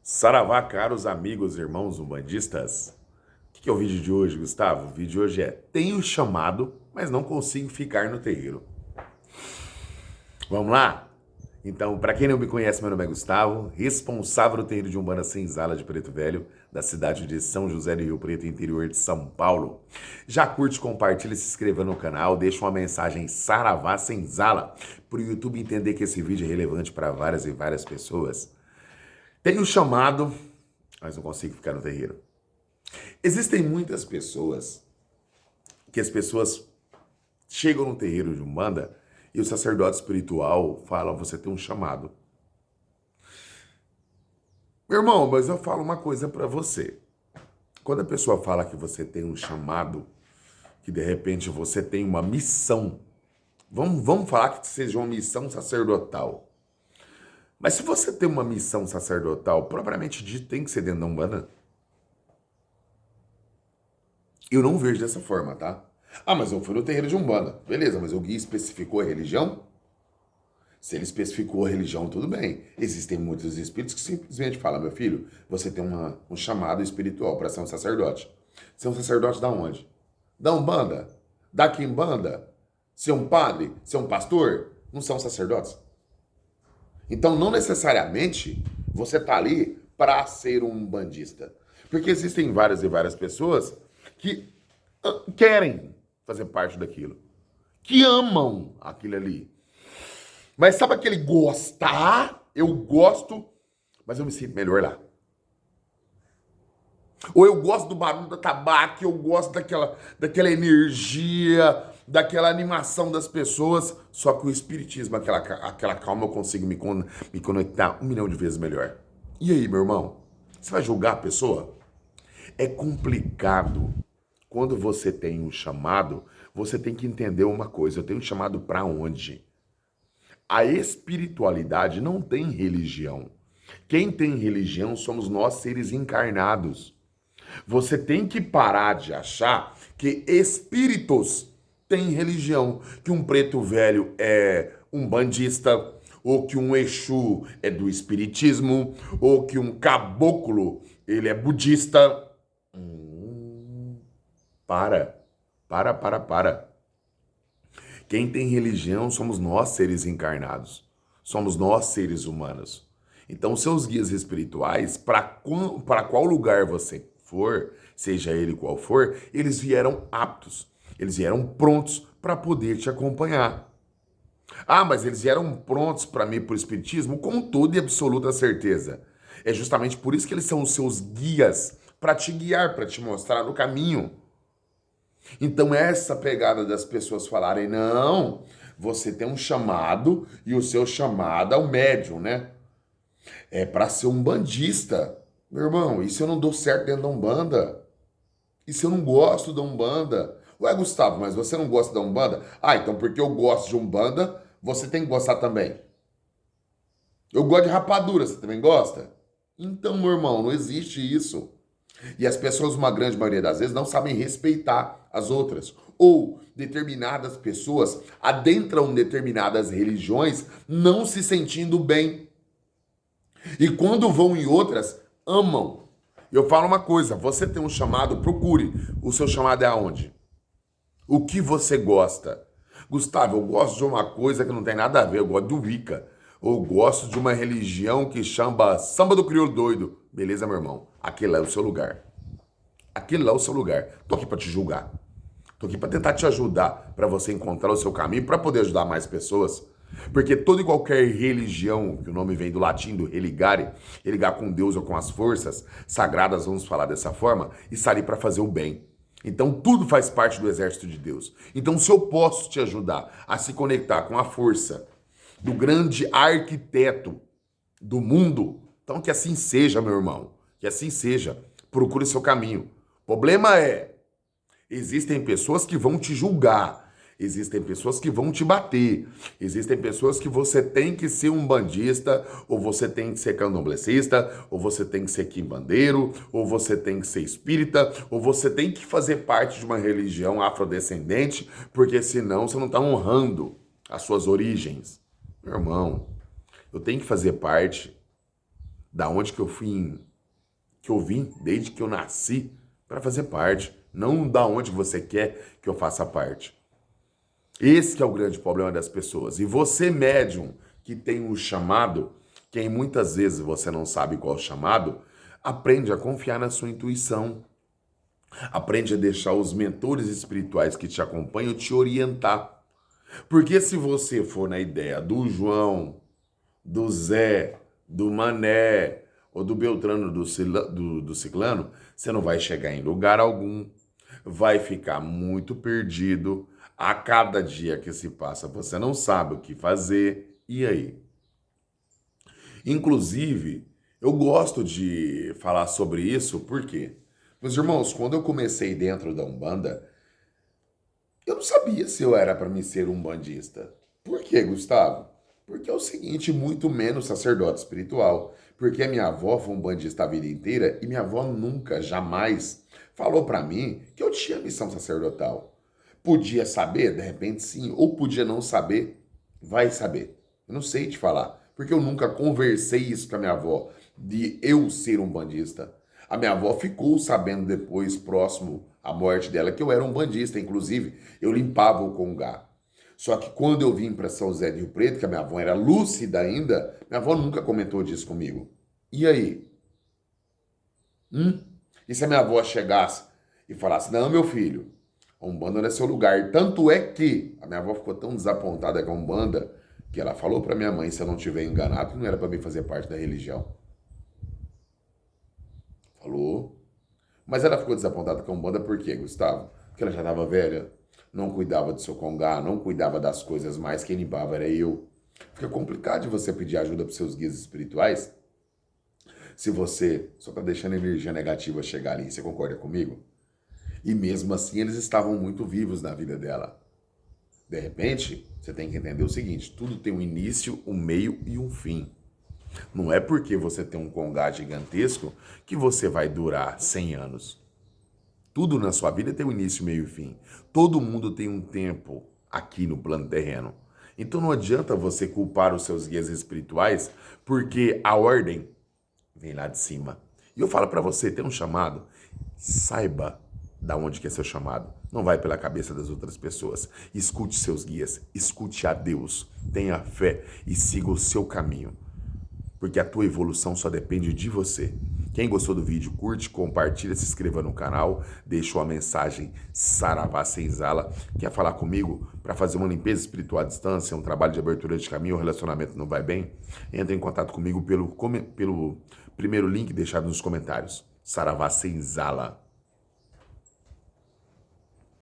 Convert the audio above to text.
Saravá, caros amigos, irmãos umbandistas. O que é o vídeo de hoje, Gustavo? O vídeo de hoje é: tenho chamado, mas não consigo ficar no terreiro. Vamos lá? Então, para quem não me conhece, meu nome é Gustavo, responsável do terreiro de Umbanda Senzala de Preto Velho, da cidade de São José do Rio Preto, interior de São Paulo. Já curte, compartilha, se inscreva no canal, deixa uma mensagem Saravá Senzala, para o YouTube entender que esse vídeo é relevante para várias e várias pessoas. Tenho chamado, mas não consigo ficar no terreiro. Existem muitas pessoas que as pessoas chegam no terreiro de Umbanda e o sacerdote espiritual fala: você tem um chamado. Meu irmão, mas eu falo uma coisa para você. Quando a pessoa fala que você tem um chamado, que de repente você tem uma missão, vamos falar que seja uma missão sacerdotal. Mas se você tem uma missão sacerdotal, propriamente dito, tem que ser dentro da Umbanda? Eu não vejo dessa forma, tá? Ah, mas eu fui no terreiro de Umbanda. Beleza, mas o guia especificou a religião? Se ele especificou a religião, tudo bem. Existem muitos espíritos que simplesmente falam: meu filho, você tem um chamado espiritual para ser um sacerdote. Ser um sacerdote da onde? Da Umbanda? Da Quimbanda? Ser um padre? Ser um pastor? Não são sacerdotes? Então, não necessariamente você tá ali para ser um umbandista. Porque existem várias e várias pessoas que querem fazer parte daquilo, que amam aquilo ali. Mas sabe aquele gostar? Eu gosto, mas eu me sinto melhor lá. Ou eu gosto do barulho da tabaco, eu gosto daquela energia, daquela animação das pessoas, só que o espiritismo, aquela calma, eu consigo me conectar 1 milhão de vezes melhor. E aí, meu irmão? Você vai julgar a pessoa? É complicado. Quando você tem um chamado, você tem que entender uma coisa: eu tenho um chamado para onde? A espiritualidade não tem religião. Quem tem religião somos nós, seres encarnados. Você tem que parar de achar que espíritos têm religião, que um preto velho é umbandista, ou que um Exu é do espiritismo, ou que um caboclo ele é budista. Para, para. Quem tem religião somos nós, seres encarnados. Somos nós, seres humanos. Então, seus guias espirituais, para qual lugar você for, seja ele qual for, eles vieram aptos. Eles vieram prontos para poder te acompanhar. Ah, mas eles vieram prontos para mim para o espiritismo? Com toda e absoluta certeza. É justamente por isso que eles são os seus guias, para te guiar, para te mostrar o caminho. Então, essa pegada das pessoas falarem: não, você tem um chamado e o seu chamado é o médium, né? É para ser um bandista. Meu irmão, e se eu não dou certo dentro da Umbanda? E se eu não gosto da Umbanda? Ué, Gustavo, mas você não gosta da Umbanda? Ah, então porque eu gosto de Umbanda, você tem que gostar também. Eu gosto de rapadura, você também gosta? Então, meu irmão, não existe isso. E as pessoas, uma grande maioria das vezes, não sabem respeitar as outras. Ou determinadas pessoas adentram determinadas religiões não se sentindo bem. E quando vão em outras, amam. Eu falo uma coisa: você tem um chamado, procure. O seu chamado é aonde? O que você gosta? Gustavo, eu gosto de uma coisa que não tem nada a ver, eu gosto do Wicca. Eu gosto de uma religião que chama Samba do Crioulo Doido. Beleza, meu irmão? Aquele é o seu lugar. Aquele lá é o seu lugar. Tô aqui para te julgar. Tô aqui para tentar te ajudar, para você encontrar o seu caminho, para poder ajudar mais pessoas. Porque toda e qualquer religião, que o nome vem do latim, do religare, religar com Deus ou com as forças sagradas, vamos falar dessa forma, está ali para fazer o bem. Então tudo faz parte do exército de Deus. Então, se eu posso te ajudar a se conectar com a força do grande arquiteto do mundo, então que assim seja, meu irmão. Que assim seja. Procure o seu caminho. O problema é: existem pessoas que vão te julgar, existem pessoas que vão te bater, existem pessoas que você tem que ser um bandista, ou você tem que ser candomblessista, ou você tem que ser quimbandeiro, ou você tem que ser espírita, ou você tem que fazer parte de uma religião afrodescendente, porque senão você não está honrando as suas origens. Meu irmão, eu tenho que fazer parte Da onde que eu vim desde que eu nasci para fazer parte, não da onde você quer que eu faça parte. Esse que é o grande problema das pessoas. E você, médium, que tem um chamado, que muitas vezes você não sabe qual é o chamado, aprende a confiar na sua intuição. Aprende a deixar os mentores espirituais que te acompanham te orientar. Porque se você for na ideia do João, do Zé, do Mané ou do Beltrano do Ciclano, você não vai chegar em lugar algum, vai ficar muito perdido. A cada dia que se passa, você não sabe o que fazer. E aí? Inclusive, eu gosto de falar sobre isso, por quê? Meus irmãos, quando eu comecei dentro da Umbanda, eu não sabia se eu era para me ser um bandista. Por quê, Gustavo? Porque é o seguinte, muito menos sacerdote espiritual. Porque a minha avó foi um bandista a vida inteira e minha avó nunca, jamais falou para mim que eu tinha missão sacerdotal. Podia saber, de repente sim, ou podia não saber, vai saber. Eu não sei te falar, porque eu nunca conversei isso com a minha avó, de eu ser um bandista. A minha avó ficou sabendo depois, próximo à morte dela, que eu era um bandista. Inclusive, eu limpava o congá. Só que quando eu vim para São José do Rio Preto, que a minha avó era lúcida ainda, minha avó nunca comentou disso comigo. E aí? E se a minha avó chegasse e falasse, não, meu filho, a Umbanda não é seu lugar. Tanto é que a minha avó ficou tão desapontada com a Umbanda que ela falou para minha mãe, se eu não estiver enganado, que não era para mim fazer parte da religião. Falou. Mas ela ficou desapontada com a Umbanda por quê, Gustavo? Porque ela já estava velha, não cuidava do seu congá, não cuidava das coisas mais, quem limpava era eu. Fica complicado de você pedir ajuda para os seus guias espirituais se você só está deixando energia negativa chegar ali. Você concorda comigo? E mesmo assim eles estavam muito vivos na vida dela. De repente, você tem que entender o seguinte, tudo tem um início, um meio e um fim. Não é porque você tem um congá gigantesco que você vai durar 100 anos. Tudo na sua vida tem um início, meio e fim. Todo mundo tem um tempo aqui no plano terreno. Então não adianta você culpar os seus guias espirituais porque a ordem vem lá de cima. E eu falo para você, tem um chamado, saiba da onde que é seu chamado. Não vai pela cabeça das outras pessoas. Escute seus guias, escute a Deus, tenha fé e siga o seu caminho. Porque a tua evolução só depende de você. Quem gostou do vídeo, curte, compartilha, se inscreva no canal, deixa uma mensagem Saravá Senzala. Quer falar comigo para fazer uma limpeza espiritual à distância, um trabalho de abertura de caminho, o relacionamento não vai bem? Entre em contato comigo pelo primeiro link deixado nos comentários. Saravá Senzala.